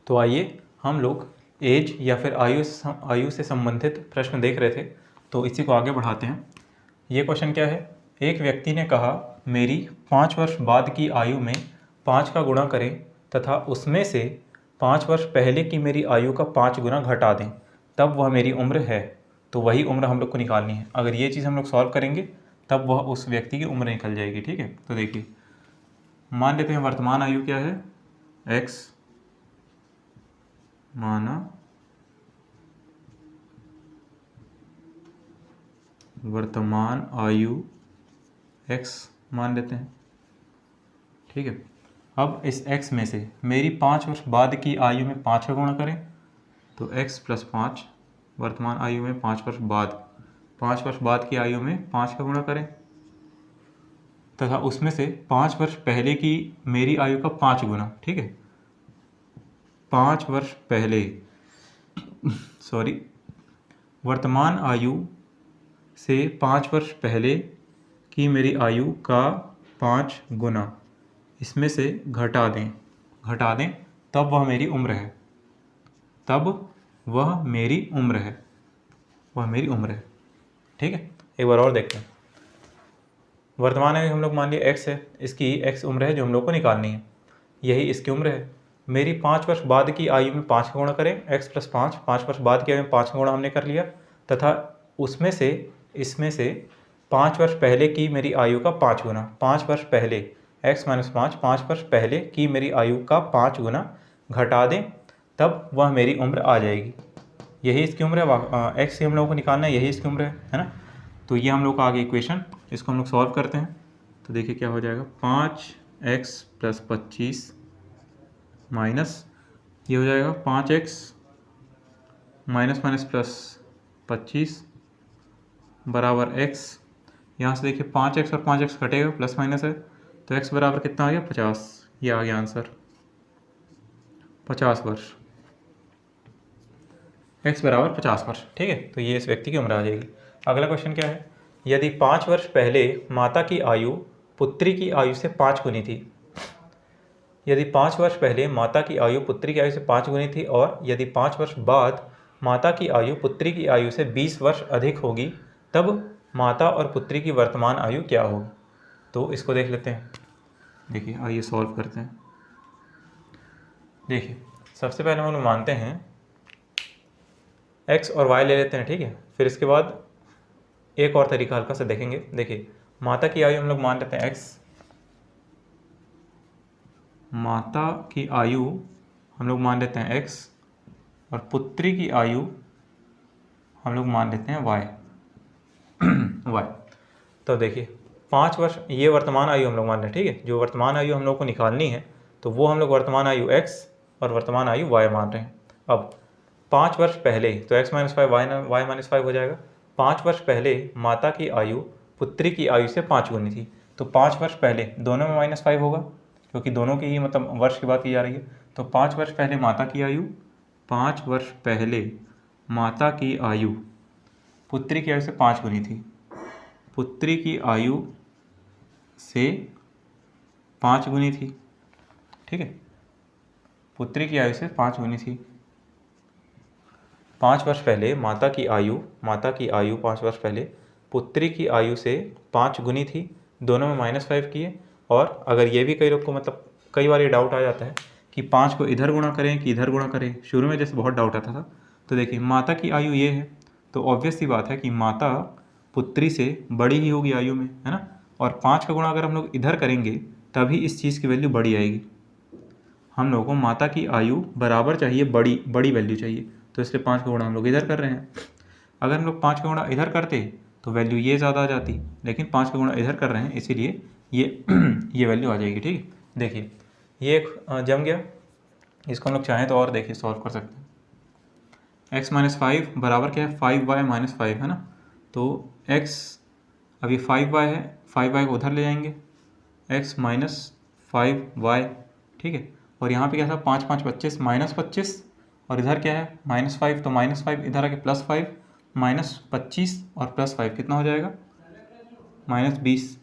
तो आइए हम लोग एज या फिर आयु से संबंधित प्रश्न देख रहे थे, तो इसी को आगे बढ़ाते हैं। ये क्वेश्चन क्या है, एक व्यक्ति ने कहा मेरी 5 वर्ष बाद की आयु में 5 का गुणा करें तथा उसमें से 5 वर्ष पहले की मेरी आयु का 5 गुना घटा दें, तब वह मेरी उम्र है। तो वही उम्र हम लोग को निकालनी है। अगर ये चीज़ हम लोग सॉल्व करेंगे तब वह उस व्यक्ति की उम्र निकल जाएगी। ठीक है, तो देखिए मान लेते हैं वर्तमान आयु क्या है, x माना वर्तमान आयु x मान लेते हैं। ठीक है, अब इस x में से मेरी 5 वर्ष बाद की आयु में 5 का गुणा करें तो x + 5, वर्तमान आयु में 5 वर्ष बाद की आयु में 5 का गुणा करें तथा उसमें से 5 वर्ष पहले की मेरी आयु का 5 गुना। ठीक है, 5 वर्ष पहले वर्तमान आयु से 5 वर्ष पहले की मेरी आयु का 5 गुना इसमें से घटा दें तब वह मेरी उम्र है। ठीक है, एक बार और देखते हैं। वर्तमान आयु हम लोग मान लिया x है, इसकी x उम्र है जो हम लोग को निकालनी है, यही इसकी उम्र है। मेरी 5 वर्ष बाद की आयु में 5 का गुणा करें, x + 5 वर्ष बाद की आयु में 5 का गुणा हमने कर लिया तथा उसमें से इसमें से 5 वर्ष पहले की मेरी आयु का 5 गुना, 5 वर्ष पहले x - 5 वर्ष पहले की मेरी आयु का 5 गुना घटा दें तब वह मेरी उम्र आ जाएगी। यही इसकी उम्र है, x से हम लोगों को निकालना है, यही इसकी उम्र है ना। तो ये हम लोग का आगे इक्वेशन, इसको हम लोग सॉल्व करते हैं। तो देखिए क्या हो जाएगा, 5x + 25 माइनस ये हो जाएगा 5x माइनस + 25 बराबर x। यहाँ से देखिए 5x और 5x कटेगा, प्लस माइनस है, तो x बराबर कितना आ गया, 50। ये आ गया आंसर, 50 वर्ष। x बराबर 50 वर्ष। ठीक है, तो ये इस व्यक्ति की उम्र आ जाएगी। अगला क्वेश्चन क्या है, यदि 5 वर्ष पहले माता की आयु पुत्री की आयु से 5 गुनी थी, यदि 5 वर्ष पहले माता की आयु पुत्री की आयु से 5 गुनी थी और यदि 5 वर्ष बाद माता की आयु पुत्री की आयु से 20 वर्ष अधिक होगी, तब माता और पुत्री की वर्तमान आयु क्या होगी। तो इसको देख लेते हैं। देखिए आइए सॉल्व करते हैं। देखिए सबसे पहले हम लोग मानते हैं x और y ले लेते हैं। ठीक है, फिर इसके बाद एक और तरीका हल्का सा देखेंगे। देखिए माता की आयु हम लोग मान लेते हैं x, माता की आयु हम लोग मान लेते हैं x और पुत्री की आयु हम लोग मान लेते हैं y। y तो देखिए 5 वर्ष ये वर्तमान आयु हम लोग मान रहे हैं। ठीक है, जो वर्तमान आयु हम लोग को निकालनी है तो वो हम लोग वर्तमान आयु x और वर्तमान आयु y मान रहे हैं। अब 5 वर्ष पहले तो x - 5 y - 5 हो जाएगा। 5 वर्ष पहले माता की आयु पुत्री की आयु से 5 गुनी थी, तो 5 वर्ष पहले दोनों में -5 होगा क्योंकि दोनों की ही मतलब वर्ष की बात की जा रही है। तो 5 वर्ष पहले माता की आयु, 5 वर्ष पहले माता की आयु पुत्री की आयु से 5 गुनी थी, पुत्री की आयु से 5 गुनी थी। ठीक है, पुत्री की आयु से 5 गुनी थी। 5 वर्ष पहले माता की आयु 5 वर्ष पहले पुत्री की आयु से 5 गुनी थी, दोनों में -5 किए। और अगर ये भी कई लोग को मतलब कई बार ये डाउट आ जाता है कि 5 को इधर गुणा करें कि इधर गुणा करें, शुरू में जैसे बहुत डाउट आता था। तो देखिए माता की आयु ये है, तो ऑब्वियस सी बात है कि माता पुत्री से बड़ी ही होगी आयु में, है ना। और 5 का गुणा अगर हम लोग इधर करेंगे तभी इस चीज़ की वैल्यू बड़ी आएगी। हम लोगों को माता की आयु बराबर चाहिए, बड़ी वैल्यू चाहिए, तो इसलिए 5 का गुणा हम लोग इधर कर रहे हैं। अगर हम लोग 5 का गुणा इधर करते तो वैल्यू ये ज़्यादा आ जाती, लेकिन 5 का गुणा इधर कर रहे हैं इसीलिए ये वैल्यू आ जाएगी। ठीक है, देखिए ये एक जम गया, इसको हम लोग चाहें तो और देखिए सॉल्व कर सकते हैं। x - 5 बराबर क्या है, 5y - 5 है ना। तो x अभी 5y है, 5y को उधर ले जाएंगे, x - 5y। ठीक है, और यहाँ पे क्या था, 5 - 5 25 -25 और इधर क्या है -5, तो -5 इधर आके +5 -25 और +5 कितना हो जाएगा, -20।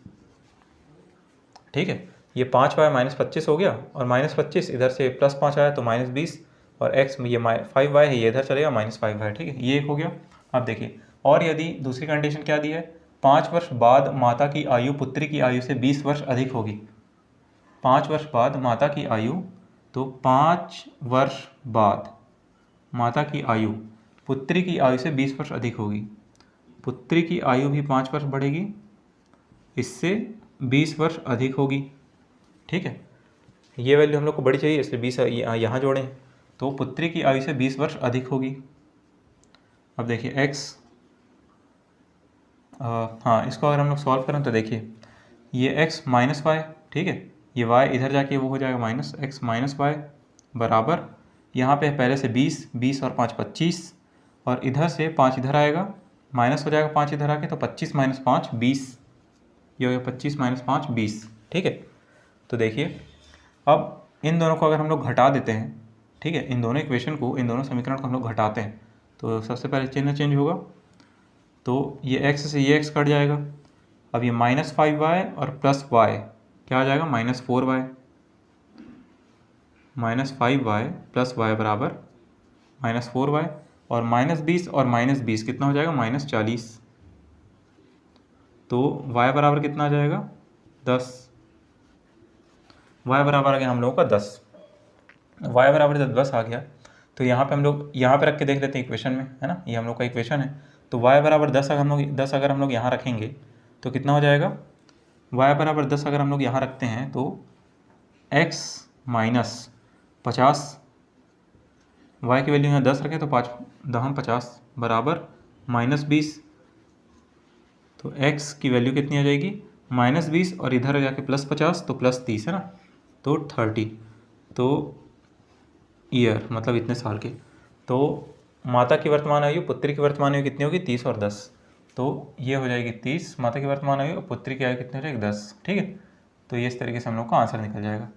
ठीक है, ये 5y - 25 हो गया और -25 इधर से +5 आया तो -20, और x ये 5y है, ये इधर चलेगा -5y है, ठीक है, ये एक हो गया। अब देखिए, और यदि दूसरी कंडीशन क्या दी है, 5 वर्ष बाद माता की आयु पुत्री की आयु से 20 वर्ष अधिक होगी। 5 वर्ष बाद माता की आयु, तो 5 वर्ष बाद माता की आयु पुत्री की आयु से 20 वर्ष अधिक होगी। पुत्री की आयु भी 5 वर्ष बढ़ेगी, इससे 20 वर्ष अधिक होगी, ठीक है। ये वैल्यू हम लोग को बड़ी चाहिए, इसलिए 20 यहाँ जोड़ें, तो पुत्री की आयु से 20 वर्ष अधिक होगी। अब देखिए x, हाँ, इसको अगर हम लोग सॉल्व करें तो देखिए ये x माइनस वाई, ठीक है, ये y इधर जाके वो हो जाएगा -x माइनस वाई बराबर, यहाँ पे पहले से 20 और 5 25, और इधर से 5 इधर आएगा, माइनस हो जाएगा 5 इधर आके, तो 25 माइनस 5 20, ये हो गया 25 माइनस 5 20, ठीक है। तो देखिए अब इन दोनों को अगर हम लोग घटा देते हैं, ठीक है, इन दोनों इक्वेशन को, इन दोनों समीकरण को हम लोग घटाते हैं, तो सबसे पहले चिन्ह चेंज होगा, तो ये x से ये x कट जाएगा। अब ये -5y और +y क्या आ जाएगा, -4y, -5y + y बराबर -4y, और -20 और -20 कितना हो जाएगा, -40, तो y बराबर कितना आ जाएगा, 10। y बराबर आ गया हम लोगों का 10। y बराबर जब 10 आ गया, तो यहाँ पे हम लोग यहाँ पे रख के देख लेते हैं इक्वेशन में, है ना, ये हम लोग का इक्वेशन है। तो y बराबर 10 अगर हम लोग यहाँ रखेंगे तो कितना हो जाएगा, y बराबर 10 अगर हम लोग यहाँ रखते हैं तो x माइनस 50, y की वैल्यू यहाँ 10 रखें तो 5 10 50 बराबर -20, तो x की वैल्यू कितनी आ जाएगी, -20, और इधर जाके +50 तो +30 है ना, तो 30, तो ईयर मतलब इतने साल के। तो माता की वर्तमान आयु पुत्री की वर्तमान आयु कितनी होगी, 30 और 10, तो ये हो जाएगी 30 माता की वर्तमान आयु, और पुत्री की आयु कितनी हो जाएगी, 10, ठीक है। तो ये इस तरीके से हम लोग का आंसर निकल जाएगा।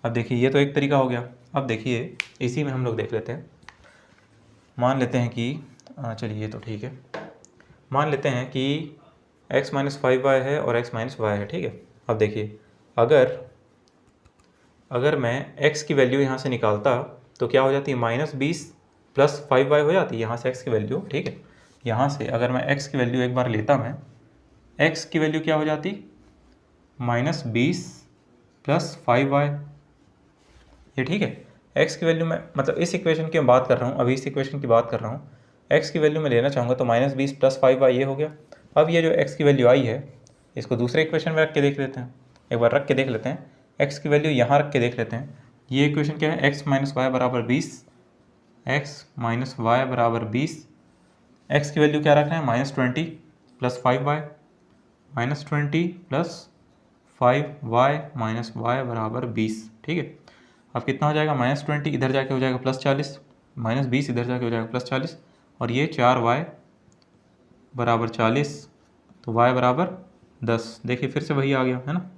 अब देखिए ये तो एक तरीका हो गया। अब देखिए इसी में हम लोग देख लेते हैं, मान लेते हैं कि चलिए ये तो ठीक है, मान लेते हैं कि x माइनस 5y है और x माइनस वाई है, ठीक है। अब देखिए अगर मैं x की वैल्यू यहाँ से निकालता तो क्या हो जाती है, -20 + 5y हो जाती है यहाँ से x की वैल्यू, ठीक है। यहाँ से अगर मैं x की वैल्यू एक बार लेता, मैं x की वैल्यू क्या हो जाती, -20 + 5y, ये ठीक है। x की वैल्यू में मतलब इस इक्वेशन की मैं बात कर रहा हूँ, अभी इस इक्वेशन की बात कर रहा हूँ, x की वैल्यू में लेना चाहूँगा तो -20 + 5y ये हो गया। अब ये जो x की वैल्यू आई है इसको दूसरे इक्वेशन में रख के देख लेते हैं, एक बार रख के देख लेते हैं, x की वैल्यू यहाँ रख के देख लेते हैं। ये इक्वेशन क्या है, x माइनस वाई बराबर 20, x माइनस वाई बराबर 20, x की वैल्यू क्या रख रहे हैं, -20 + 5y, -20 + 5y माइनस वाई बराबर 20, ठीक है। अब कितना हो जाएगा, -20 इधर जाके हो जाएगा +40, -20 इधर जाके हो जाएगा +40, और ये 4y बराबर 40, तो y बराबर 10। देखिए फिर से वही आ गया, है ना,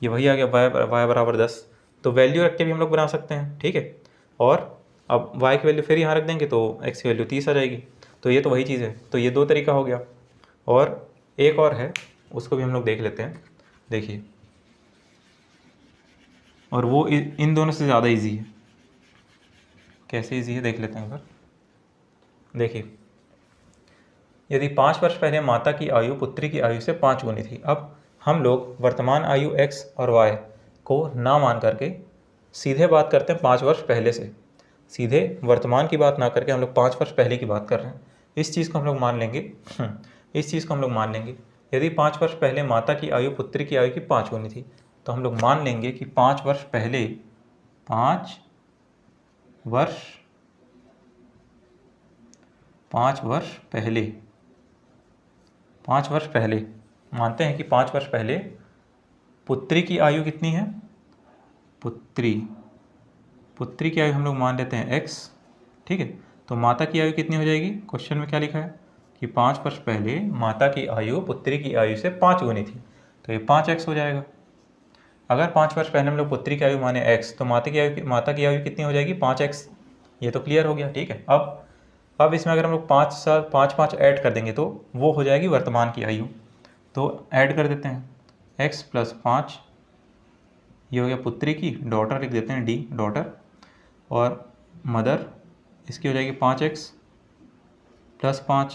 ये वही आ गया, y बराबर 10। तो वैल्यू रख के भी हम लोग बना सकते हैं, ठीक है। और अब y की वैल्यू फिर यहाँ रख देंगे तो x की वैल्यू 30 आ जाएगी। तो ये तो वही चीज़ है, तो ये दो तरीका हो गया। और एक और है, उसको भी हम लोग देख लेते हैं, देखिए, और वो इन दोनों से ज़्यादा इजी है। कैसे इजी है देख लेते हैं एक बार। देखिए यदि 5 वर्ष पहले माता की आयु पुत्री की आयु से 5 गुनी थी, अब हम लोग वर्तमान आयु x और y को ना मान करके सीधे बात करते हैं 5 वर्ष पहले से, सीधे वर्तमान की बात ना करके हम लोग 5 वर्ष पहले की बात कर रहे हैं। इस चीज़ को हम लोग मान लेंगे, इस चीज़ को हम लोग मान लेंगे। यदि 5 वर्ष पहले माता की आयु पुत्री की आयु की 5 गुनी थी, तो हम लोग मान लेंगे कि 5 वर्ष पहले 5 वर्ष पहले मानते हैं कि 5 वर्ष पहले पुत्री की आयु कितनी है, पुत्री की आयु हम लोग मान लेते हैं x, ठीक है। तो माता की आयु कितनी हो जाएगी, क्वेश्चन में क्या लिखा है कि 5 वर्ष पहले माता की आयु पुत्री की आयु से 5 गुनी थी, तो ये 5x हो जाएगा। अगर 5 वर्ष पहले हम लोग पुत्री की आयु माने x, तो माता की आयु कितनी हो जाएगी, 5x। ये तो क्लियर हो गया, ठीक है। अब इसमें अगर हम लोग 5 ऐड कर देंगे तो वो हो जाएगी वर्तमान की आयु। तो ऐड कर देते हैं, x + 5, ये हो गया पुत्री की, डॉटर लिख देते हैं d, डॉटर, और मदर इसकी हो जाएगी 5x + 5।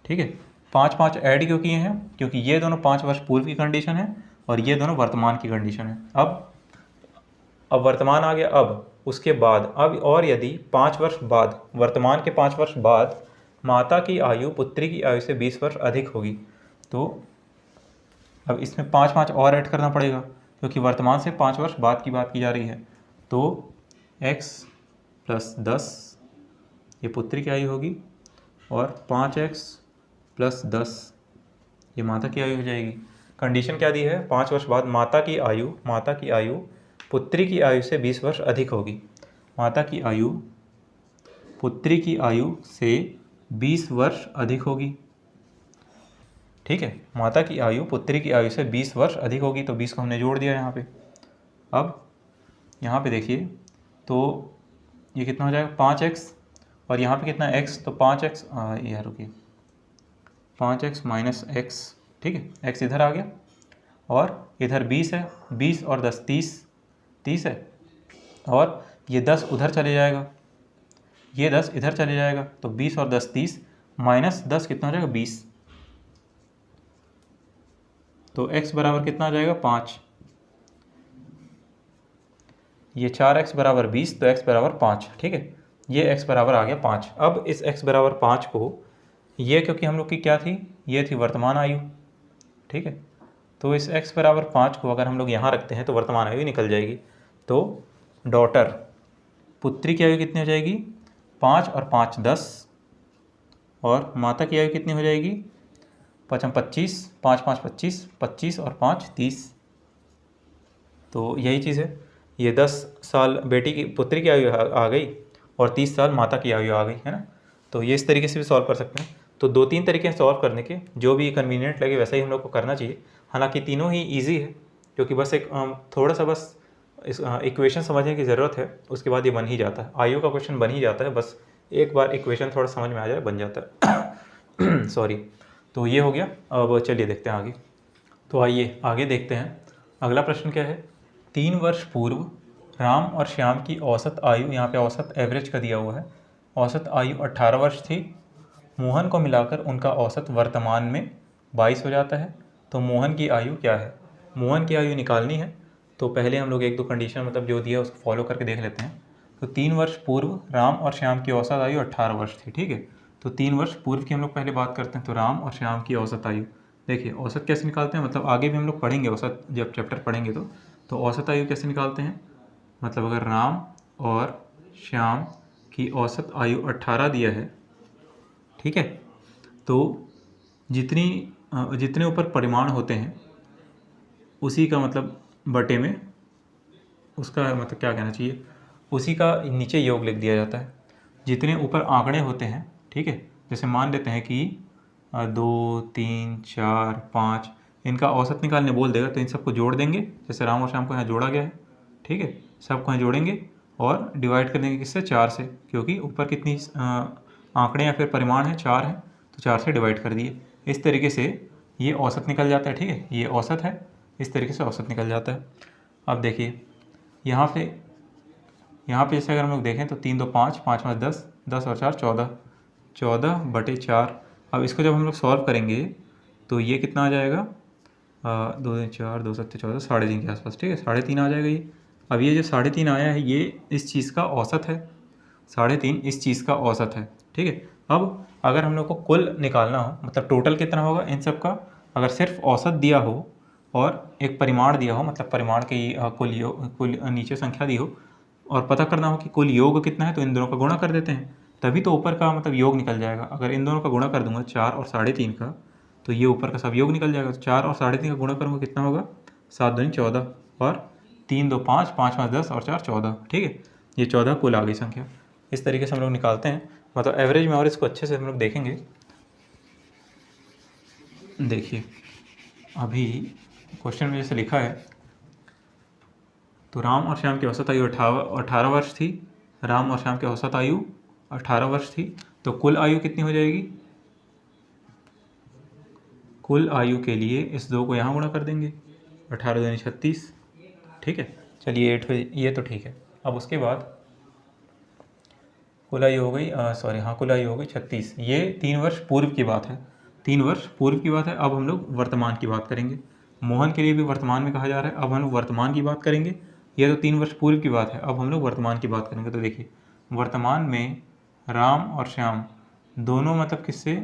ठीक है, 5 5 ऐड क्यों किए हैं? क्योंकि ये दोनों 5 वर्ष पूर्व की कंडीशन है और ये दोनों वर्तमान की कंडीशन है। अब वर्तमान आ गया। अब उसके बाद अब और यदि 5 वर्ष बाद, वर्तमान के 5 वर्ष बाद माता की आयु पुत्री की आयु से 20 वर्ष अधिक होगी, तो अब इसमें 5 5 और ऐड करना पड़ेगा क्योंकि वर्तमान से 5 वर्ष बाद की बात की जा रही है। तो x + 10 ये पुत्री की आयु होगी और 5x + 10 ये माता की आयु हो जाएगी। कंडीशन क्या दी है? 5 वर्ष बाद माता की आयु पुत्री की आयु से 20 वर्ष अधिक होगी। माता की आयु पुत्री की आयु से 20 वर्ष अधिक होगी। ठीक है, माता की आयु पुत्री की आयु से 20 वर्ष अधिक होगी, तो 20 को हमने जोड़ दिया यहाँ पे। अब यहाँ पे देखिए, तो ये कितना हो जाएगा? 5x और यहाँ पे कितना x, तो 5x यार रुकिए, 5x - x। ठीक है, x इधर आ गया और इधर 20 है, 20 और 10 30 है, और ये 10 उधर चले जाएगा, ये 10 इधर चले जाएगा, तो 20 और 10 30 -10 कितना हो जाएगा? 20। तो x बराबर कितना आ जाएगा? 5। ये 4x बराबर 20, तो x बराबर 5। ठीक है, ये x बराबर आ गया 5। अब इस x बराबर 5 को, ये क्योंकि हम लोग की क्या थी? ये थी वर्तमान आयु। ठीक है, तो इस x बराबर 5 को अगर हम लोग यहाँ रखते हैं तो वर्तमान आयु निकल जाएगी। तो डॉटर पुत्री की आयु कितनी हो जाएगी? 5 और 5 10, और माता की आयु कितनी हो जाएगी? 5 25, 5 5 25, 25 और 5 30। तो यही चीज़ है, ये 10 साल बेटी की पुत्री की आयु आ गई और 30 साल माता की आयु आ गई, है ना। तो ये इस तरीके से भी सॉल्व कर सकते हैं। तो 2-3 तरीके हैं सॉल्व करने के, जो भी कन्वीनियंट लगे वैसा ही हम लोग को करना चाहिए। हालांकि तीनों ही ईजी है, क्योंकि बस एक थोड़ा सा बस इस इक्वेशन समझने की ज़रूरत है, उसके बाद ये बन ही जाता है। आयु का क्वेश्चन बन ही जाता है, बस एक बार इक्वेशन थोड़ा समझ में आ जाए बन जाता है। सॉरी। तो ये हो गया। अब चलिए देखते हैं आगे। तो आइए आगे देखते हैं। अगला प्रश्न क्या है? 3 वर्ष पूर्व राम और श्याम की औसत आयु, यहाँ पे औसत एवरेज का दिया हुआ है, औसत आयु 18 वर्ष थी। मोहन को मिलाकर उनका औसत वर्तमान में 22 हो जाता है। तो मोहन की आयु क्या है? मोहन की आयु निकालनी है, तो पहले हम लोग 1-2 कंडीशन मतलब जो दिया है उसको फॉलो करके देख लेते हैं। तो 3 वर्ष पूर्व राम और श्याम की औसत आयु 18 वर्ष थी। ठीक है, तो 3 वर्ष पूर्व की हम लोग पहले बात करते हैं। तो राम और श्याम की औसत आयु, देखिए औसत कैसे निकालते हैं, मतलब आगे भी हम लोग पढ़ेंगे औसत, जब चैप्टर पढ़ेंगे तो औसत आयु कैसे निकालते हैं। मतलब अगर राम और श्याम की औसत आयु 18 दिया है, ठीक है, तो जितने ऊपर परिमाण होते हैं उसी का मतलब बटे में, उसका मतलब क्या कहना चाहिए, उसी का नीचे योग लिख दिया जाता है। जितने ऊपर आंकड़े होते हैं, ठीक है, जैसे मान लेते हैं कि 2 3 4 5, इनका औसत निकालने बोल देगा तो इन सबको जोड़ देंगे। जैसे राम और श्याम को यहाँ जोड़ा गया है, ठीक है, सबको यहाँ जोड़ेंगे और डिवाइड कर देंगे किससे? 4 से, क्योंकि ऊपर कितनी आंकड़े या फिर परिमाण है? 4 है, तो 4 से डिवाइड कर दिए। इस तरीके से ये औसत निकल जाता है। ठीक है, ये औसत है, इस तरीके से औसत निकल जाता है। अब देखिए यहाँ पे जैसे अगर हम लोग देखें तो 3 2 5, 5 5 10, 10 और 4 14, 14/4। अब इसको जब हम लोग सॉल्व करेंगे तो ये कितना आ जाएगा? 2 3 4, 2 7 14, 3.5 के आसपास। ठीक है, 3.5 आ जाएगा ये। अब ये जो 3.5 आया है ये इस चीज़ का औसत है, 3.5 इस चीज़ का औसत है। ठीक है, अब अगर हम लोग को कुल निकालना हो, मतलब टोटल कितना होगा इन सब का, अगर सिर्फ औसत दिया हो और एक परिमाण दिया हो, मतलब परिमाण की कुल नीचे संख्या दी हो, और पता करना हो कि कुल योग कितना है, तो इन दोनों का गुणा कर देते हैं, तभी तो ऊपर का मतलब योग निकल जाएगा। अगर इन दोनों का गुणा कर दूंगा 4 और 3.5 का, तो ये ऊपर का सब योग निकल जाएगा। तो 4 और 3.5 का गुणा करूँगा कितना होगा? 7 दूनी 14, और 3 2 5, 5 5 10 और 4 14। ठीक है, ये 14 कुल आ गई संख्या। इस तरीके से हम लोग निकालते हैं, मतलब एवरेज में। और इसको अच्छे से हम लोग देखेंगे। देखिए अभी क्वेश्चन में जैसे लिखा है, तो राम और श्याम की औसत आयु 18 वर्ष थी। राम और श्याम की औसत आयु 18 वर्ष थी, तो कुल आयु कितनी हो जाएगी? कुल आयु के लिए इस 2 को यहाँ गुणा कर देंगे, 18 दूनी 36। ठीक है, चलिए 8 ये तो ठीक है। अब उसके बाद कुल आयु हो गई सॉरी हाँ कुल आयु हो गई 36। ये 3 वर्ष पूर्व की बात है, 3 वर्ष पूर्व की बात है। अब हम लोग वर्तमान की बात करेंगे। मोहन के लिए भी वर्तमान में कहा जा रहा है, अब हम लोग वर्तमान की बात करेंगे। ये तो 3 वर्ष पूर्व की बात है, अब हम लोग वर्तमान की बात करेंगे। तो देखिए वर्तमान में राम और श्याम दोनों मतलब किससे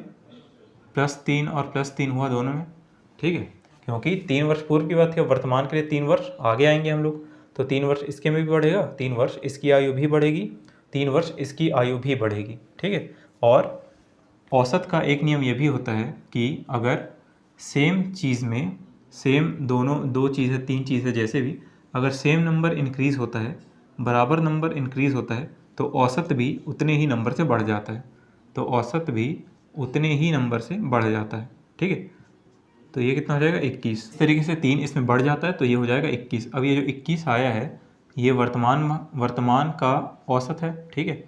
+3 और +3 हुआ दोनों में, ठीक है, क्योंकि 3 वर्ष पूर्व की बात थी। अब वर्तमान के लिए 3 वर्ष आगे आएंगे हम लोग, तो 3 वर्ष इसके में भी बढ़ेगा, 3 वर्ष इसकी आयु भी बढ़ेगी, 3 वर्ष इसकी आयु भी बढ़ेगी, ठीक है। और औसत का एक नियम ये भी होता है कि अगर सेम चीज़ में सेम दोनों दो चीज़ें 3 चीज़ें जैसे भी अगर सेम नंबर इंक्रीज़ होता है, बराबर नंबर इंक्रीज़ होता है, तो औसत भी उतने ही नंबर से बढ़ जाता है, तो औसत भी उतने ही नंबर से बढ़ जाता है, ठीक है। तो ये कितना हो जाएगा 21। इस तरीके से 3 इसमें बढ़ जाता है तो ये हो जाएगा 21। अब ये जो 21 आया है ये वर्तमान का औसत है, ठीक है।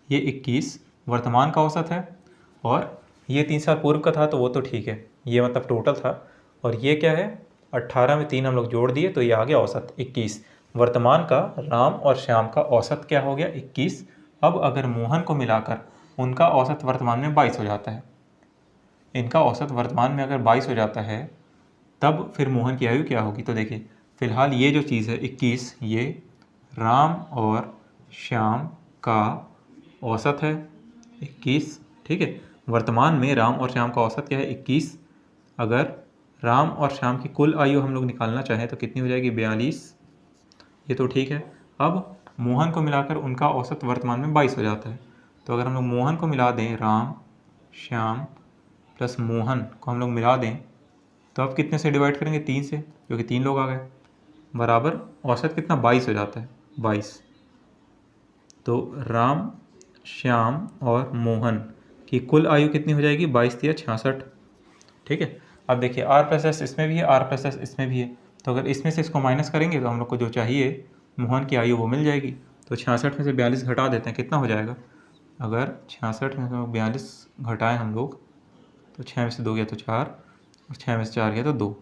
ये 21 वर्तमान का औसत है, और ये 3 साल पूर्व का था तो वो तो ठीक है, ये मतलब टोटल था। और ये क्या है 18 में 3 हम लोग जोड़ दिए तो ये आ गया औसत 21। वर्तमान का राम और श्याम का औसत क्या हो गया 21। अब अगर मोहन को मिलाकर उनका औसत वर्तमान में 22 हो जाता है, इनका औसत वर्तमान में अगर 22 हो जाता है तब फिर मोहन की आयु क्या होगी। तो देखिए फिलहाल ये जो चीज़ है 21 ये राम और श्याम का औसत है 21, ठीक है। वर्तमान में राम और श्याम का औसत क्या है 21। अगर राम और श्याम की कुल आयु हम लोग निकालना चाहें तो कितनी हो जाएगी 42, ये तो ठीक है। अब मोहन को मिलाकर उनका औसत वर्तमान में 22 हो जाता है, तो अगर हम लोग मोहन को मिला दें, राम श्याम प्लस मोहन को हम लोग मिला दें तो अब कितने से डिवाइड करेंगे 3 से, क्योंकि 3 लोग आ गए, बराबर औसत कितना 22 हो जाता है 22। तो राम श्याम और मोहन की कुल आयु कितनी हो जाएगी 22 या 66, ठीक है। अब देखिए आर प्लस एस इसमें भी है, आर प्लस एस इसमें भी है, तो अगर इसमें से इसको माइनस करेंगे तो हम लोग को जो चाहिए मोहन की आयु वो मिल जाएगी। तो 66 में से 42 घटा देते हैं, कितना हो जाएगा, अगर 66 में से 42 घटाएं हम लोग तो 6 में से 2 गया तो 4 और 6 में से 4 गया तो 2,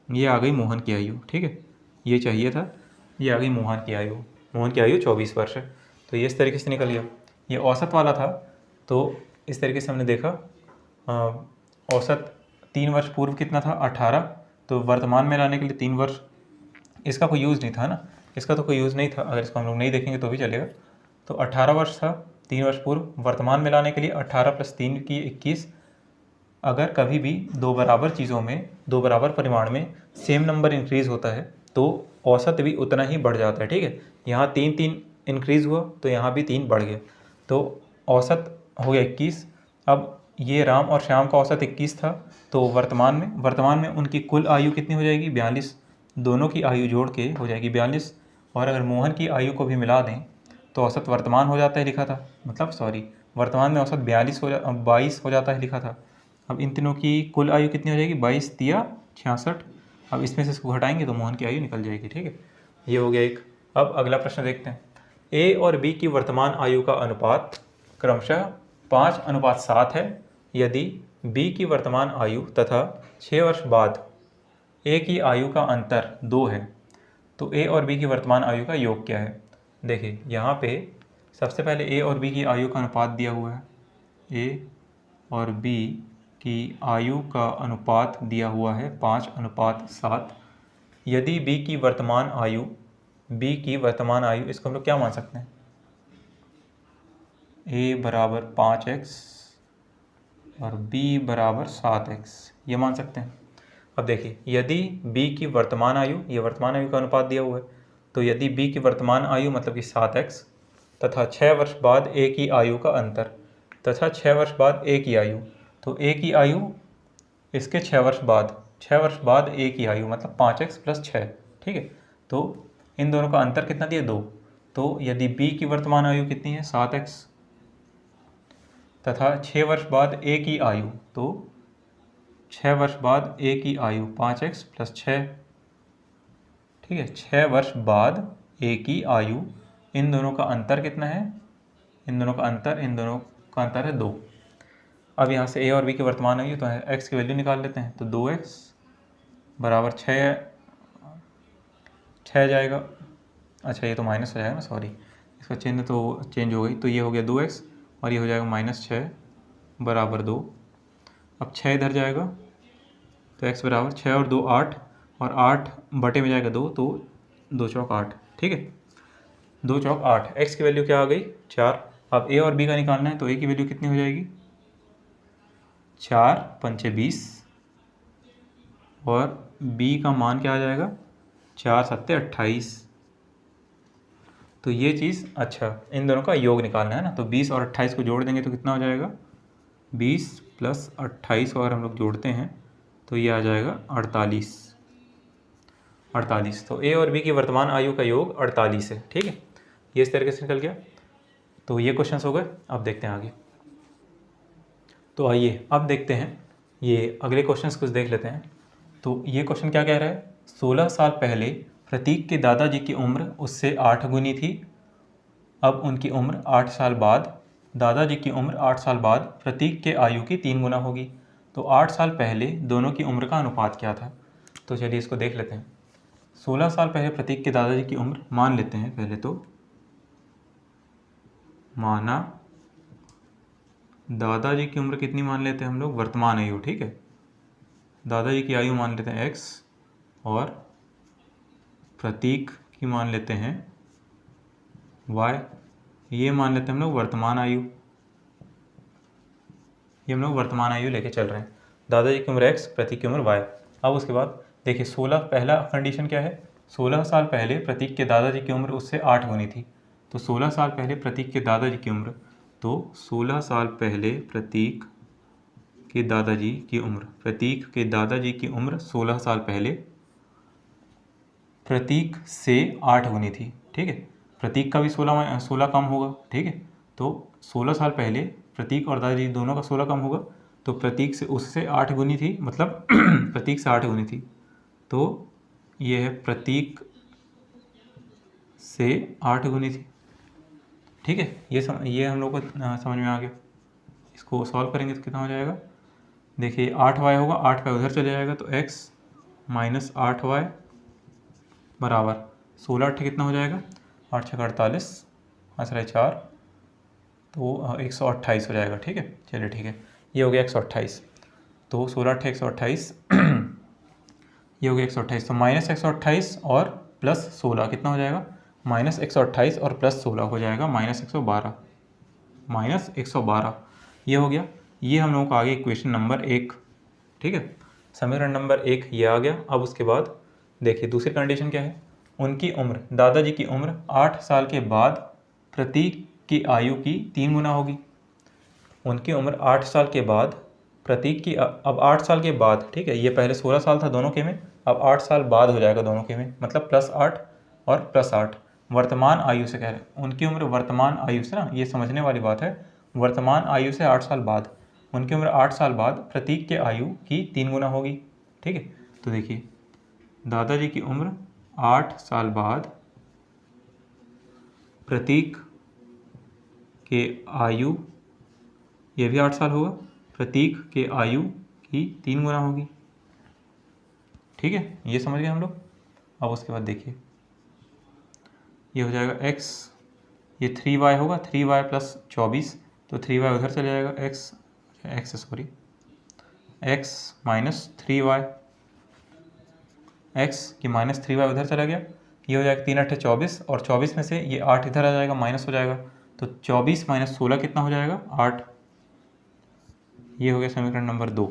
ये आ गई मोहन की आयु, ठीक है। ये चाहिए था, ये आ गई मोहन की आयु। मोहन की आयु 24 वर्ष है, तो ये इस तरीके से निकल गया। ये औसत वाला था, तो इस तरीके से हमने देखा औसत 3 वर्ष पूर्व कितना था 18, तो वर्तमान में लाने के लिए 3 वर्ष, इसका कोई यूज़ नहीं था ना, इसका तो कोई यूज़ नहीं था, अगर इसको हम लोग नहीं देखेंगे तो भी चलेगा। तो 18 वर्ष था 3 वर्ष पूर्व, वर्तमान में लाने के लिए 18 + 3 की 21। अगर कभी भी दो बराबर चीज़ों में दो बराबर परिमाण में सेम नंबर इंक्रीज़ होता है तो औसत भी उतना ही बढ़ जाता है, ठीक है। यहाँ 3 इंक्रीज़ हुआ तो यहाँ भी 3 बढ़ गया, तो औसत हो गया 21। अब ये राम और श्याम का औसत 21 था, तो वर्तमान में उनकी कुल आयु कितनी हो जाएगी 42, दोनों की आयु जोड़ के हो जाएगी 42। और अगर मोहन की आयु को भी मिला दें तो औसत वर्तमान हो जाता है लिखा था, मतलब सॉरी वर्तमान में औसत 22 हो जाता है लिखा था। अब इन तीनों की कुल आयु कितनी हो जाएगी 22 तिया 66। अब इसमें से इसको घटाएंगे तो मोहन की आयु निकल जाएगी, ठीक है। ये हो गया एक। अब अगला प्रश्न देखते हैं। ए और बी की वर्तमान आयु का अनुपात क्रमशः 5:7 है यदि बी की वर्तमान आयु तथा 6 वर्ष बाद ए की आयु का अंतर 2 है, तो ए और बी की वर्तमान आयु का योग क्या है। देखिए यहाँ पे सबसे पहले ए और बी की आयु का अनुपात दिया हुआ है, ए और बी की आयु का अनुपात दिया हुआ है 5:7। यदि बी की वर्तमान आयु इसको हम लोग क्या मान सकते हैं, ए बराबर 5x और बी बराबर 7x, ये मान सकते हैं। अब देखिए यदि बी की वर्तमान आयु, ये वर्तमान आयु का अनुपात दिया हुआ है, तो यदि बी की वर्तमान आयु मतलब कि 7x तथा 6 वर्ष बाद ए की आयु का अंतर तथा 6 वर्ष बाद ए की आयु, तो ए की आयु इसके 6 वर्ष बाद ए की आयु मतलब 5x + 6, ठीक है। तो इन दोनों का अंतर कितना दिया 2, तो यदि बी की वर्तमान आयु कितनी है 7x तथा 6 वर्ष बाद ए की आयु, तो 6 वर्ष बाद ए की आयु 5x + 6, ठीक है। 6 वर्ष बाद ए की आयु, इन दोनों का अंतर कितना है, इन दोनों का अंतर है 2। अब यहाँ से ए और बी की वर्तमान आयु तो है, x की वैल्यू निकाल लेते हैं, तो 2x बराबर 6 जाएगा। अच्छा ये तो माइनस हो जाएगा ना, सॉरी इसका चिन्ह तो चेंज हो गई, तो ये हो गया 2x और ये हो जाएगा -6 बराबर 2। अब 6 इधर जाएगा तो x बराबर 6 और 2 8, और 8 बटे में जाएगा 2, तो 2 चौक 8। ठीक है, 2 चौक 8। x की वैल्यू क्या आ गई? 4। अब a और b का निकालना है, तो a की वैल्यू कितनी हो जाएगी? 4 पंचे 20, और b का मान क्या आ जाएगा? 4 सत्ते 28। तो ये चीज़, अच्छा इन दोनों का योग निकालना है ना, तो 20 और 28 को जोड़ देंगे तो कितना हो जाएगा? 20 + 28 को अगर हम लोग जोड़ते हैं तो ये आ जाएगा 48। तो a और b की वर्तमान आयु का योग 48 है। ठीक है, ये इस तरीके से निकल गया। तो ये क्वेश्चंस हो गए। अब देखते हैं आगे। तो आइए अब देखते हैं ये अगले क्वेश्चंस कुछ देख लेते हैं। तो ये क्वेश्चन क्या कह रहा है? 16 साल पहले प्रतीक के दादाजी की उम्र उससे 8 गुनी थी। अब उनकी उम्र 8 साल बाद, दादाजी की उम्र 8 साल बाद प्रतीक के आयु की 3 गुना होगी। तो 8 साल पहले दोनों की उम्र का अनुपात क्या था? तो चलिए इसको देख लेते हैं। 16 साल पहले प्रतीक के दादाजी की उम्र मान लेते हैं। पहले तो माना दादाजी की उम्र कितनी मान लेते हैं हम लोग? वर्तमान आयु। ठीक है, दादाजी की आयु मान लेते हैं x, और प्रतीक की मान लेते हैं y। ये मान लेते हैं हम लोग वर्तमान आयु। ये हम लोग वर्तमान आयु लेके चल रहे हैं। दादाजी की उम्र x, प्रतीक की उम्र y। अब उसके बाद देखिए 16, पहला कंडीशन क्या है? 16 साल पहले प्रतीक के दादाजी की उम्र उससे 8 गुनी थी। तो 16 साल पहले प्रतीक के दादाजी की उम्र, तो 16 साल पहले प्रतीक के दादाजी की उम्र, प्रतीक के दादाजी की उम्र 16 साल पहले प्रतीक से 8 गुनी थी। ठीक है, प्रतीक का भी 16 कम होगा। ठीक है, तो 16 साल पहले प्रतीक और दादाजी दोनों का 16 कम होगा, तो प्रतीक से उससे 8 गुनी थी, मतलब प्रतीक से 8 गुनी थी। तो ये है प्रतीक से 8 गुनी थी। ठीक है, ये हम लोग को समझ में आ गया। इसको सॉल्व करेंगे तो कितना हो जाएगा? देखिए 8y होगा, 8y उधर चले जाएगा, तो x - 8y बराबर 16 8 कितना हो जाएगा? 8 6 48, 5 रहे 4, तो 128 हो जाएगा। ठीक है, चलिए ठीक है, ये हो गया 128। तो 16 8 128 ये हो गया 128। तो -128 और +16 कितना हो जाएगा? -128 और +16 हो जाएगा -112। -112 ये हो गया। ये हम लोगों को आ गया इक्वेशन नंबर 1। ठीक है, समीकरण नंबर 1 ये आ गया। अब उसके बाद देखिए दूसरी कंडीशन क्या है? उनकी उम्र, दादाजी की उम्र 8 साल के बाद प्रतीक की आयु की 3 गुना होगी। उनकी उम्र 8 साल के बाद प्रतीक की, अब 8 साल के बाद, ठीक है, ये पहले 16 साल था दोनों के में, अब 8 साल बाद हो जाएगा दोनों के में, मतलब +8 और +8। वर्तमान आयु से कह रहे हैं, उनकी उम्र वर्तमान आयु से, ना ये समझने वाली बात है, वर्तमान आयु से 8 साल बाद, उनकी उम्र 8 साल बाद प्रतीक के आयु की 3 गुना होगी। ठीक है, तो देखिए दादाजी की उम्र 8 साल बाद प्रतीक के आयु, ये भी 8 साल होगा, प्रतीक के आयु की 3 गुना होगी। ठीक है, ये समझ गए हम लोग। अब उसके बाद देखिए ये हो जाएगा x, ये 3y होगा, 3y + 24, तो 3y उधर चले जाएगा, x -3y, x की -3y उधर चला गया, ये हो जाएगा 3 8 24, और 24 में से ये 8 इधर आ जाएगा, माइनस हो जाएगा, तो 24 - 16 कितना हो जाएगा? 8। ये हो गया समीकरण नंबर 2।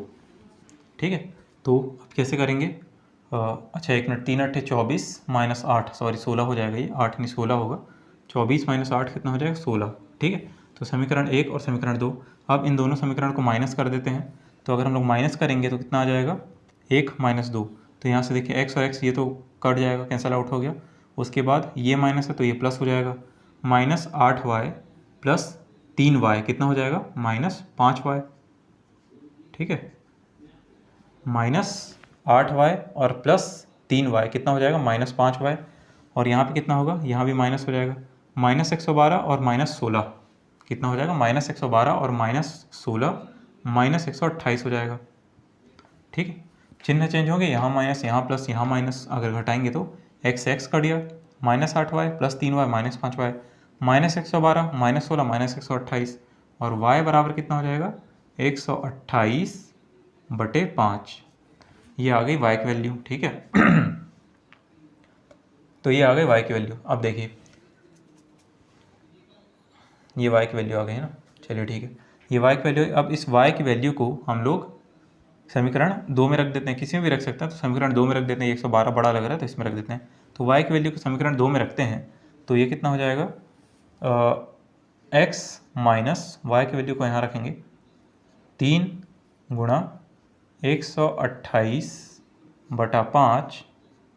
ठीक है, तो अब कैसे करेंगे? अच्छा एक मिनट, 3 8 24 -8, सॉरी 16 हो जाएगा, ये 8 नहीं 16 होगा। 24 - 8 कितना हो जाएगा? 16। ठीक है, तो समीकरण 1 और समीकरण 2, अब इन दोनों समीकरण को माइनस कर देते हैं। तो अगर हम लोग माइनस करेंगे तो कितना आ जाएगा? 1 - 2, तो यहाँ से देखिए x और x ये तो कट जाएगा, कैंसल आउट हो गया। उसके बाद ये माइनस है तो ये प्लस हो जाएगा, -8y + 3y कितना हो जाएगा? -5y। ठीक है, -8y और +3y कितना हो जाएगा? -5y। और यहाँ पे कितना होगा? यहाँ भी माइनस हो जाएगा, -112 और -16 कितना हो जाएगा? -112 और -16 -128 हो जाएगा। ठीक है, चिन्ह चेंज होंगे, यहाँ माइनस, यहाँ प्लस, यहाँ माइनस, अगर घटाएंगे तो x कट गया, -8y + 3y -5y, -112 -16 -128, और y बराबर कितना हो जाएगा 128/5। ये आ गई y की वैल्यू, ठीक है। तो ये आ गई y की वैल्यू। अब देखिए ये y की वैल्यू आ गई है ना, चलिए ठीक है, ये y की वैल्यू। अब इस y की वैल्यू को हम लोग समीकरण 2 में रख देते हैं, किसी में भी रख सकते हैं, तो समीकरण 2 में रख देते हैं। 112 बड़ा लग रहा है तो इसमें रख देते हैं। तो y की वैल्यू को समीकरण 2 में रखते हैं तो ये कितना हो जाएगा, x माइनस y की वैल्यू को यहाँ रखेंगे 3 गुणा 128/5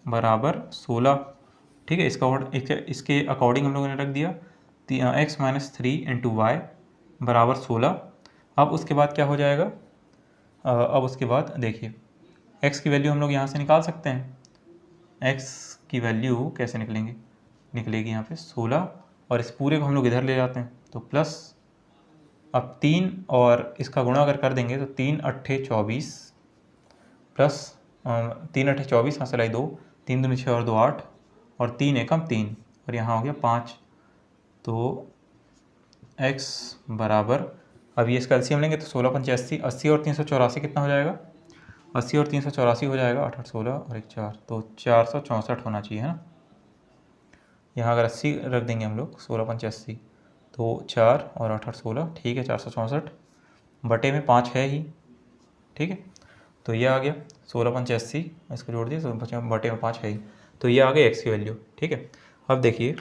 बराबर 16, ठीक है। इसके अकॉर्डिंग हम लोगों ने रख दिया x माइनस 3 इंटू वाई बराबर 16। अब उसके बाद क्या हो जाएगा, अब उसके बाद देखिए x की वैल्यू हम लोग यहाँ से निकाल सकते हैं। x की वैल्यू कैसे निकलेगी यहाँ पे 16, और इस पूरे को हम लोग इधर ले जाते हैं तो प्लस, अब 3 और इसका गुणा अगर कर देंगे तो 3 अट्ठे 24 प्लस 3 अट्ठे 24, हाँ सिलाई 2, 3 दूनी 6 और 2 8, और 3 एकम 3, और यहाँ हो गया 5। तो x बराबर, अब ये इसका एलसीएम लेंगे तो 16 पंचे 80, 80 और 384 कितना हो जाएगा, 80 और 384 हो जाएगा 8 8 16 और 1 4, तो 464 होना चाहिए, है ना। यहाँ अगर 80 रख देंगे हम लोग, 16 पंचे 80, तो 4 और 8 8 16, ठीक है, 464 बटे में 5 है ही, ठीक है। तो ये आ गया 16 पंचे 80, इसको जोड़ दिए तो बटे में 5 है ही। तो ये आ गई x की वैल्यू, ठीक है। अब देखिए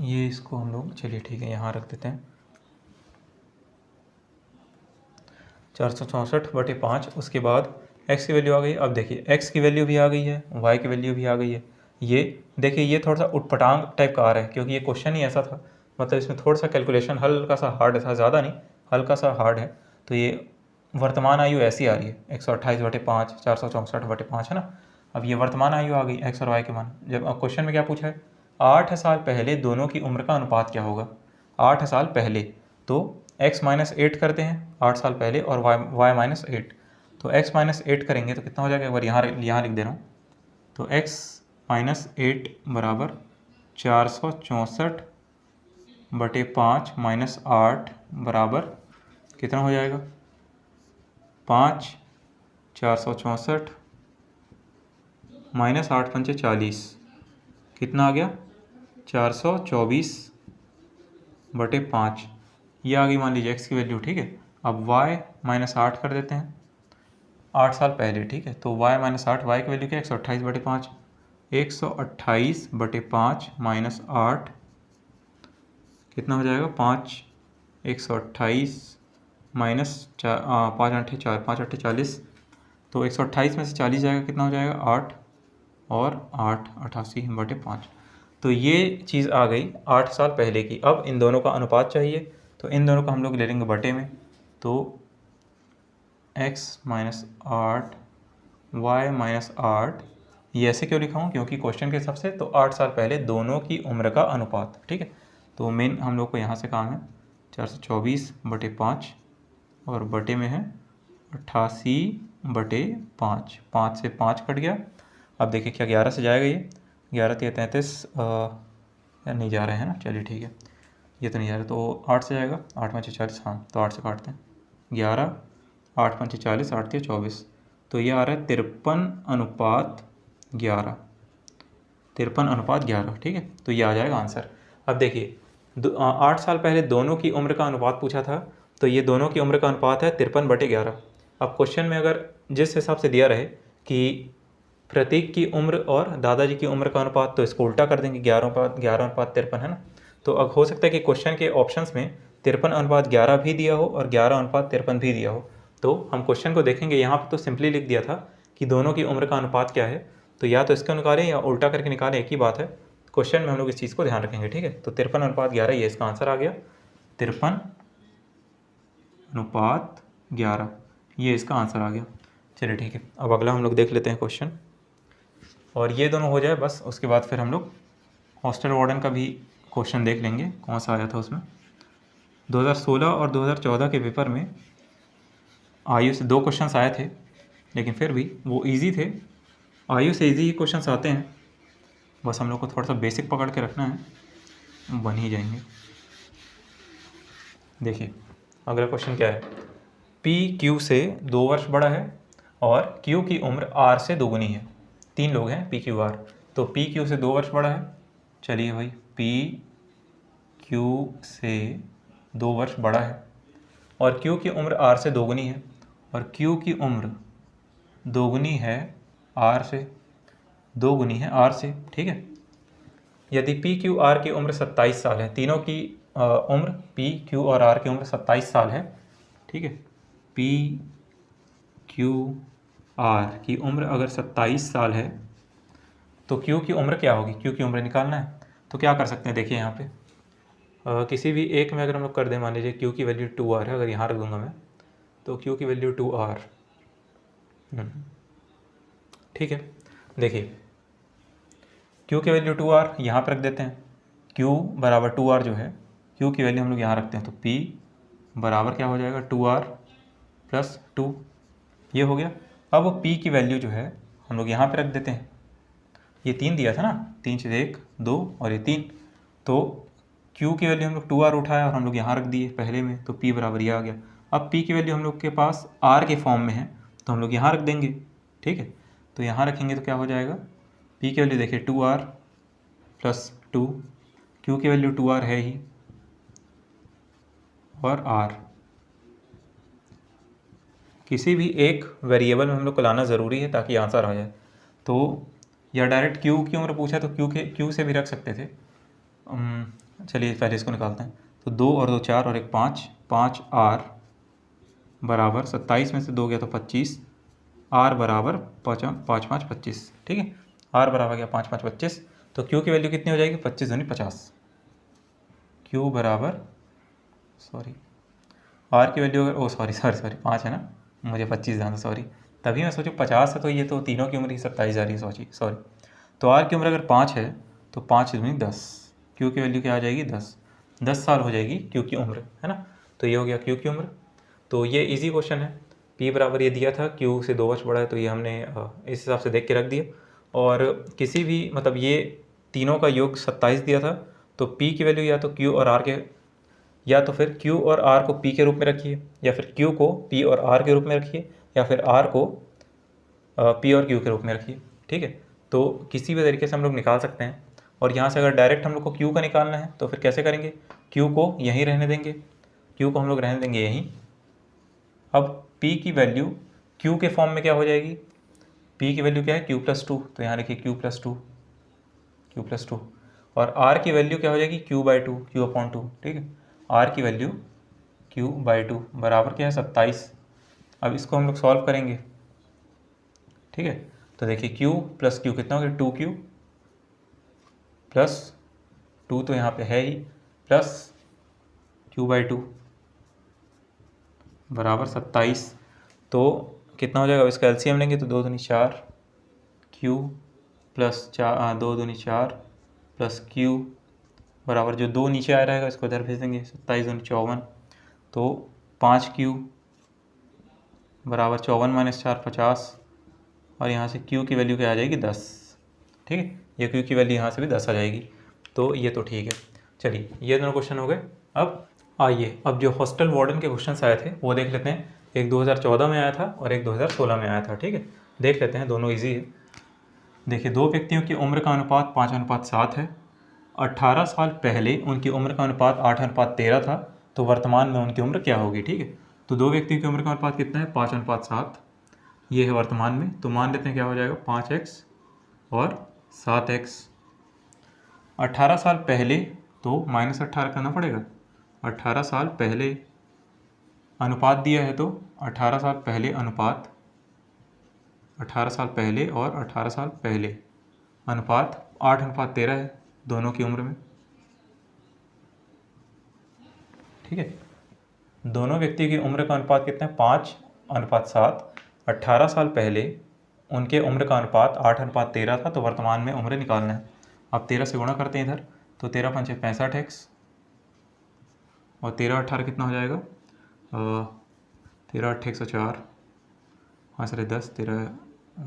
ये इसको हम लोग, चलिए ठीक है, यहाँ रख देते हैं 464/5। उसके बाद x की वैल्यू आ गई। अब देखिए x की वैल्यू भी आ गई है, y की वैल्यू भी आ गई है। ये देखिए ये थोड़ा सा उटपटांग टाइप का आ रहा है क्योंकि ये क्वेश्चन ही ऐसा था, मतलब इसमें थोड़ा सा कैलकुलेशन हल्का सा हार्ड था, ज़्यादा नहीं, हल्का सा हार्ड है। तो ये वर्तमान आयु ऐसी आ रही है 128/5, 464/5, है ना। अब ये वर्तमान आयु आ गई x और y के मान। जब क्वेश्चन में क्या पूछा है, 8 साल पहले दोनों की उम्र का अनुपात क्या होगा। 8 साल पहले, तो x माइनस 8 करते हैं 8 साल पहले, और y माइनस 8, तो x माइनस 8 करेंगे तो कितना हो जाएगा, एक बार यहाँ लिख दे रहा हूँ। तो x माइनस 8 बराबर 464/5 माइनस 8 बराबर कितना हो जाएगा, 5, 464 माइनस 8 पंचे 40, कितना आ गया 424/5। ये आ गई मान लीजिए x की वैल्यू, ठीक है। अब y माइनस 8 कर देते हैं 8 साल पहले, ठीक है। तो y माइनस 8, y की वैल्यू क्या है 128/5, 128/5 माइनस 8 कितना हो जाएगा 5, 128 माइनस 5 8 4, 5 8 40, तो 128 में से 40 जाएगा, कितना हो जाएगा 8 और 8 88/5। तो ये चीज़ आ गई 8 साल पहले की। अब इन दोनों का अनुपात चाहिए, तो इन दोनों का हम लोग ले लेंगे बटे में। तो x माइनस 8 y माइनस 8, ये ऐसे क्यों लिखा हूँ, क्योंकि क्वेश्चन के हिसाब से तो 8 साल पहले दोनों की उम्र का अनुपात, ठीक है। तो मेन हम लोग को यहाँ से काम है 424/5, और बटे में है 88/5, 5 से 5 कट गया। अब देखिए क्या 11 से जाएगा, ये 11 3 33 यार नहीं जा रहे हैं ना, चलिए ठीक है, ये तो नहीं जा रहा, तो 8 से जाएगा, 8 5 40, हाँ तो 8 से काटते हैं 11, 8 5 40, 8 3 24, तो ये आ रहा है 53/11, 53/11, ठीक है। तो ये आ जाएगा आंसर। अब देखिए 8 साल पहले दोनों की उम्र का अनुपात पूछा था, तो ये दोनों की उम्र का अनुपात है 53/11। अब क्वेश्चन में अगर जिस हिसाब से दिया रहे कि प्रतीक की उम्र और दादाजी की उम्र का अनुपात, तो इसको उल्टा कर देंगे 11/53, है ना। तो अब हो सकता है कि क्वेश्चन के ऑप्शंस में 53/11 भी दिया हो और 11/53 भी दिया हो। तो हम क्वेश्चन को देखेंगे, यहाँ पर तो सिंपली लिख दिया था कि दोनों की उम्र का अनुपात क्या है, तो या तो इसको निकालें या उल्टा करके निकालें, एक ही बात है। क्वेश्चन में हम लोग इस चीज़ को ध्यान रखेंगे, ठीक है। तो 53/11 ये इसका आंसर आ गया, 53/11 ये इसका आंसर आ गया। चलिए ठीक है, अब अगला हम लोग देख लेते हैं क्वेश्चन, और ये दोनों हो जाए बस, उसके बाद फिर हम लोग हॉस्टल वार्डन का भी क्वेश्चन देख लेंगे कौन सा आया था उसमें। 2016 और 2014 के पेपर में आयु से 2 क्वेश्चंस आए थे, लेकिन फिर भी वो इजी थे, आयु से इजी ही क्वेश्चंस आते हैं। बस हम लोग को थोड़ा सा बेसिक पकड़ के रखना है, बन ही जाएंगे। देखिए अगला क्वेश्चन क्या है, पी क्यू से 2 वर्ष बड़ा है और क्यू की उम्र आर से दोगुनी है। 3 लोग हैं पी क्यू आर, तो पी क्यू से 2 वर्ष बड़ा है। चलिए भाई, पी क्यू से 2 वर्ष बड़ा है और क्यू की उम्र आर से दोगुनी है, और क्यू की उम्र दोगुनी है आर से, दोगुनी है आर से, ठीक है। यदि पी क्यू आर की उम्र 27 साल है, तीनों की उम्र पी क्यू और आर की उम्र 27 साल है, ठीक है। पी क्यू आर की उम्र अगर 27 साल है तो क्यू की उम्र क्या होगी, क्यू की उम्र निकालना है। तो क्या कर सकते हैं, देखिए यहाँ पे किसी भी एक में अगर हम लोग कर दें, मान लीजिए क्यू की वैल्यू 2r है, अगर यहाँ रख दूंगा मैं तो क्यू की वैल्यू 2r, ठीक है। देखिए क्यू की वैल्यू 2r यहाँ पर रख देते हैं, क्यू बराबर 2r जो है, क्यू की वैल्यू हम लोग यहाँ रखते हैं, तो p बराबर क्या हो जाएगा 2r प्लस 2, ये हो गया। अब p की वैल्यू जो है हम लोग यहाँ पे रख देते हैं, ये 3 दिया था ना, 3 से 1 2 और ये 3, तो q की वैल्यू हम लोग 2r उठाया और हम लोग यहाँ रख दिए पहले में, तो p बराबर ये आ गया। अब p की वैल्यू हम लोग के पास r के फॉर्म में है तो हम लोग यहाँ रख देंगे, ठीक है। तो यहाँ रखेंगे तो क्या हो जाएगा, p की वैल्यू देखिए 2r प्लस 2, q की वैल्यू 2r है ही, और r किसी भी एक वेरिएबल में हम लोग को लाना ज़रूरी है ताकि आंसर आ जाए। तो या डायरेक्ट क्यू की उम्र पूछा तो क्यू से भी रख सकते थे। चलिए पहले इसको निकालते हैं, तो 2 और 2 4 और 1 5, 5r बराबर 27 में से 2 गया तो 25, r बराबर 5 5 5 25, ठीक है। r बराबर गया 5 5 25, तो क्यू की वैल्यू कितनी हो जाएगी, 25 दूनी 50। क्यू बराबर आर की वैल्यू अगर सॉरी 5 है ना, मुझे 25 ध्यान था, सॉरी, तभी मैं सोचूं 50 है तो ये तो तीनों की उम्र ही 27 जा रही है, सॉरी। तो आर की उम्र अगर 5 है तो 5 दूनी 10, क्यू की वैल्यू क्या आ जाएगी 10 साल हो जाएगी क्यू की उम्र, है ना। तो ये हो गया क्यू की उम्र। तो ये इजी क्वेश्चन है, पी बराबर ये दिया था, क्यू से 2 वर्ष बड़ा है, तो ये हमने इस हिसाब से देख के रख दिया। और किसी भी मतलब ये तीनों का योग 27 दिया था, तो पी की वैल्यू या तो क्यू और आर के, या तो फिर Q और R को P के रूप में रखिए, या फिर Q को P और R के रूप में रखिए, या फिर R को P और Q के रूप में रखिए, ठीक है। तो किसी भी तरीके से हम लोग निकाल सकते हैं। और यहाँ से अगर डायरेक्ट हम लोग को Q का निकालना है तो फिर कैसे करेंगे, Q को यहीं रहने देंगे, Q को हम लोग रहने देंगे यहीं। अब P की वैल्यू Q के फॉर्म में क्या हो जाएगी, P की वैल्यू क्या है Q प्लस 2, तो यहाँ लिखिए Q प्लस 2, और R की वैल्यू क्या हो जाएगी Q/2, Q/2, ठीक है। R की वैल्यू Q/2 बराबर क्या है 27। अब इसको हम लोग सॉल्व करेंगे, ठीक है। तो देखिए Q प्लस Q कितना हो गया 2Q प्लस 2 तो यहाँ पे है ही, प्लस Q/2 बराबर 27। तो कितना हो जाएगा, अब इसका एलसीएम लेंगे तो 2 दूनी 4, Q प्लस 2 दूनी 4 प्लस Q बराबर जो 2 नीचे आ रहेगा इसको इधर भेज देंगे, 27 दूनी 54, तो 5Q बराबर 54 - 4 50, और यहाँ से Q की वैल्यू क्या आ जाएगी 10, ठीक है। ये Q की वैल्यू यहाँ से भी 10 आ जाएगी, तो ये तो ठीक है। चलिए ये दोनों क्वेश्चन हो गए। अब आइए, अब जो हॉस्टल वार्डन के क्वेश्चन आए थे वो देख लेते हैं। एक 2014 में आया था और एक 2016 में आया था, ठीक है। देख लेते हैं, दोनों ईजी है। देखिए 2 व्यक्तियों की उम्र का अनुपात 5:7 है। 18 साल पहले उनकी उम्र का अनुपात 8:13 था, तो वर्तमान में उनकी उम्र क्या होगी, ठीक है। तो 2 व्यक्तियों की उम्र का अनुपात कितना है 5:7, ये है वर्तमान में, तो मान लेते हैं क्या हो जाएगा 5x और 7x। 18 साल पहले तो -18 करना पड़ेगा, 18 साल पहले अनुपात दिया है तो 18 साल पहले अनुपात, 18 साल पहले और 18 साल पहले अनुपात 8:13 है दोनों की उम्र में, ठीक है। दोनों व्यक्ति की उम्र का अनुपात कितना है 5:7। 18 साल पहले उनके उम्र का अनुपात 8:13 था, तो वर्तमान में उम्र निकालना है। अब 13 से गुणा करते हैं इधर, तो 13 पंचे 65x, और 13 18 कितना हो जाएगा 13 8 104, हाँ सर 10 13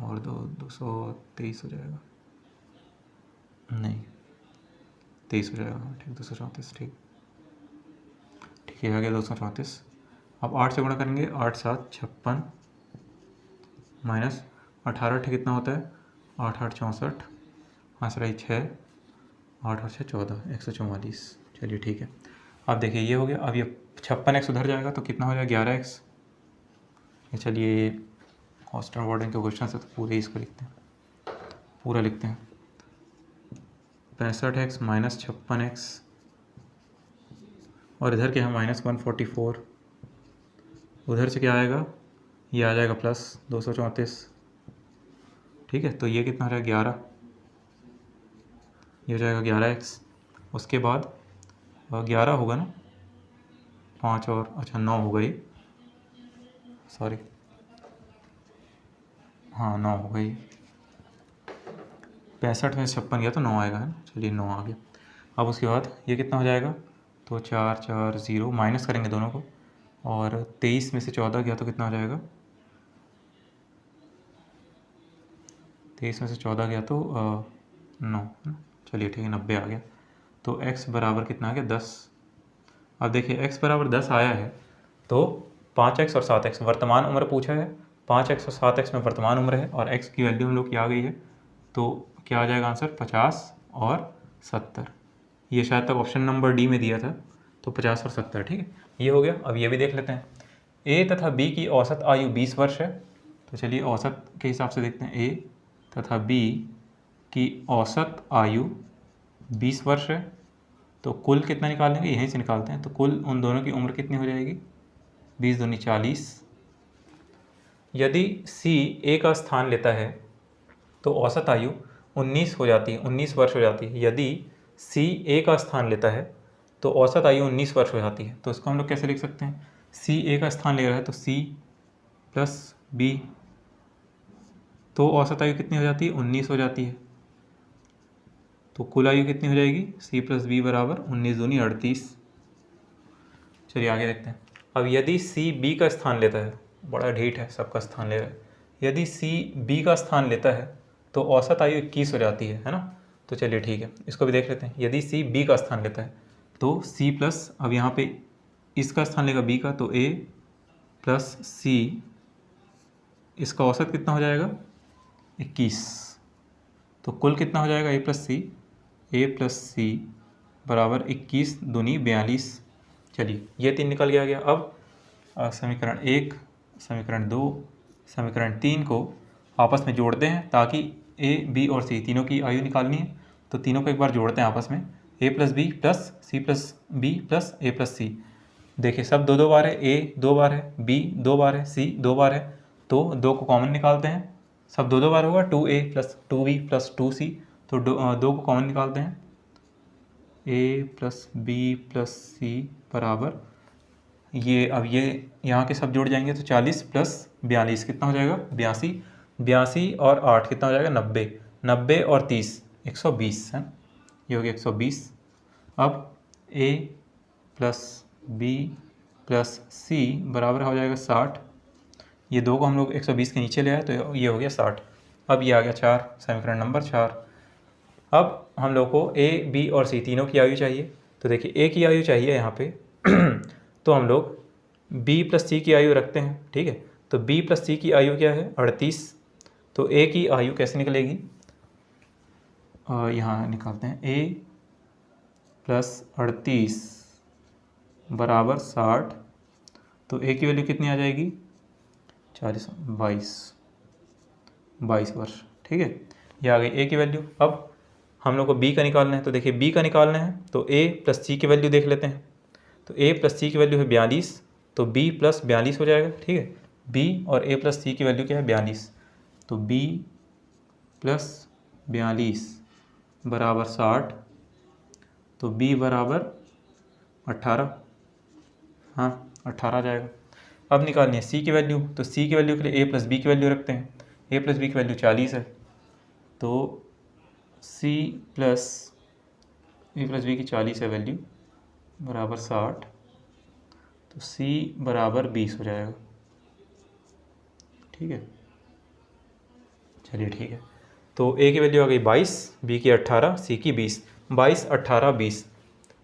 और 2 223 हो जाएगा। नहीं 23 हो जाएगा, ठीक 234, ठीक ठीक है, आ गया 234। अब 8 से गुणा करेंगे, 8 7 56 माइनस 18 कितना होता है, 8 8 64, हाँस रही 6, 8 और 6 14, 144। चलिए ठीक है। अब देखिए ये हो गया। अब ये 56x उधर जाएगा तो कितना हो जाएगा 11x। चलिए हॉस्टल वार्डन के क्वेश्चन से तो पूरे इसको लिखते हैं, पूरा लिखते हैं। 65x माइनस 56x और इधर क्या है -144, उधर से क्या आएगा, ये आ जाएगा प्लस 234, ठीक है। तो ये कितना हो जाएगा 11, ये हो जाएगा 11x। उसके बाद 11 होगा ना, 5 और अच्छा 9 हो गई, सॉरी हाँ 9 हो गई। 65 में 56 गया तो 9 आएगा, है ना। चलिए 9 आ गया। अब उसके बाद ये कितना हो जाएगा, तो 4 4 0 माइनस करेंगे दोनों को, और 23 में से 14 गया तो कितना हो जाएगा, 23 में से 14 गया तो 9, चलिए ठीक है 90 आ गया। तो x बराबर कितना आ गया 10। अब देखिए x बराबर 10 आया है तो 5x और 7x वर्तमान उम्र पूछा है, 5x और 7x में वर्तमान उम्र है और x की वैल्यू हम लोग की आ गई है, तो क्या आ जाएगा आंसर 50 और 70। ये शायद तक ऑप्शन नंबर डी में दिया था, तो 50 और 70, ठीक है ये हो गया। अब ये भी देख लेते हैं, a तथा b की औसत आयु 20 वर्ष है, तो चलिए औसत के हिसाब से देखते हैं, a तथा b की औसत आयु 20 वर्ष है, तो कुल कितना निकालेंगे, यहीं से निकालते हैं। तो कुल उन दोनों की उम्र कितनी हो जाएगी, 20 दूनी 40। यदि c a का स्थान लेता है तो औसत आयु 19 हो जाती है, 19 वर्ष हो जाती है। यदि c a का स्थान लेता है तो औसत आयु 19 वर्ष हो जाती है। तो इसको हम लोग कैसे लिख सकते हैं, c a का स्थान ले रहा है तो c प्लस b, तो औसत आयु कितनी हो जाती है, 19 हो जाती है। तो कुल आयु कितनी हो जाएगी, c प्लस बी बराबर 19 दूनी 38। चलिए आगे देखते हैं। अब यदि c b का स्थान लेता है, बड़ा ढीठ है, सबका स्थान ले रहा है, यदि c b का स्थान लेता है तो औसत आयु 21 हो जाती है ना। तो चलिए ठीक है, इसको भी देख लेते हैं। यदि c b का स्थान लेता है तो c प्लस, अब यहाँ पे इसका स्थान लेगा b का, तो a प्लस c, इसका औसत कितना हो जाएगा 21, तो कुल कितना हो जाएगा a प्लस सी बराबर 21 दूनी 42। चलिए ये 3 निकल गया। अब समीकरण 1, समीकरण 2, समीकरण 3 को आपस में जोड़ते हैं, ताकि a b और c तीनों की आयु निकालनी है, तो तीनों को एक बार जोड़ते हैं आपस में, a plus B plus C plus B plus A plus C. देखिए सब 2 2 बार है, a 2 बार है, b 2 बार है, c 2 बार है, तो 2 को कॉमन निकालते हैं, सब 2 2 बार होगा, 2a plus 2b plus 2c, तो 2 को कॉमन निकालते हैं, a प्लस बी प्लस सी बराबर ये, अब ये यहाँ के सब जुड़ जाएंगे तो 40 प्लस 42 कितना हो जाएगा 82, 82 और 8 कितना हो जाएगा 90, 90 और 30 120 है, ये हो गया 120। अब a प्लस बी प्लस सी बराबर हो जाएगा 60, ये 2 को हम लोग 120 के नीचे ले आए तो ये हो गया 60। अब ये आ गया 4, समीकरण नंबर 4। अब हम लोग को a b और c तीनों की आयु चाहिए, तो देखिए a की आयु चाहिए यहाँ पे तो हम लोग b प्लस सी की आयु रखते हैं, ठीक है। तो b प्लस सी की आयु क्या है 38, तो a की आयु कैसे निकलेगी, यहाँ निकालते हैं, a प्लस 38 बराबर 60, तो a की वैल्यू कितनी आ जाएगी 40, 22 वर्ष, ठीक है। ये आ गई a की वैल्यू। अब हम लोग को b का निकालना है, तो देखिए b का निकालना है तो a प्लस c की वैल्यू देख लेते हैं। तो a प्लस सी की वैल्यू है 42, तो b प्लस 42 हो जाएगा, ठीक है। b और a प्लस सी की वैल्यू क्या है 42, तो b प्लस 42 बराबर 60, तो b बराबर 18, हाँ 18 आ जाएगा। अब निकालनी है c की वैल्यू, तो c की वैल्यू के लिए a प्लस बी की वैल्यू रखते हैं, a प्लस बी की वैल्यू 40 है, तो c plus a plus B की 40 है वैल्यू बराबर 60, तो c बराबर 20 हो जाएगा, ठीक है। चलिए ठीक है, तो ए की वैल्यू आ गई 22, बी की 18, सी की 20। 22, 18, 20,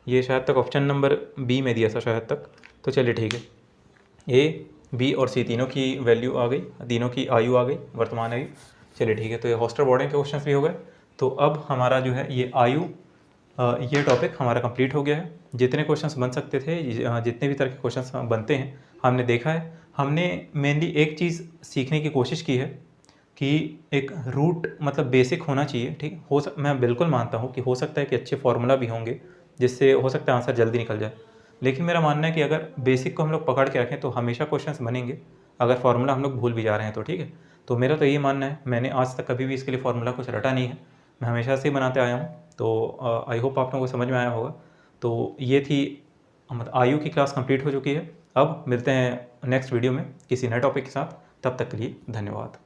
ये शायद तक ऑप्शन नंबर बी में दिया था शायद तक। तो चलिए ठीक है, ए, बी और सी तीनों की वैल्यू आ गई, तीनों की आयु आ गई, वर्तमान आयु। चलिए ठीक है, तो ये हॉस्टल बॉर्डिंग के क्वेश्चंस भी हो गए। तो अब हमारा जो है ये आयु, ये टॉपिक हमारा कंप्लीट हो गया है। जितने क्वेश्चंस बन सकते थे, जितने भी तरह के क्वेश्चंस बनते हैं हमने देखा है। हमने मेनली एक चीज़ सीखने की कोशिश की है कि एक रूट मतलब बेसिक होना चाहिए, ठीक मैं बिल्कुल मानता हूँ कि हो सकता है कि अच्छे फार्मूला भी होंगे जिससे हो सकता है आंसर जल्दी निकल जाए, लेकिन मेरा मानना है कि अगर बेसिक को हम लोग पकड़ के रखें तो हमेशा क्वेश्चंस बनेंगे, अगर फार्मूला हम लोग भूल भी जा रहे हैं तो। ठीक है, तो मेरा तो यही मानना है, मैंने आज तक कभी भी इसके लिए फार्मूला कुछ रटा नहीं है, मैं हमेशा से ही बनाते आया हूँ। तो आई होप आप लोगों को समझ में आया होगा। तो ये थी मतलब आयु की क्लास कंप्लीट हो चुकी है। अब मिलते हैं नेक्स्ट वीडियो में किसी नए टॉपिक के साथ, तब तक के लिए धन्यवाद।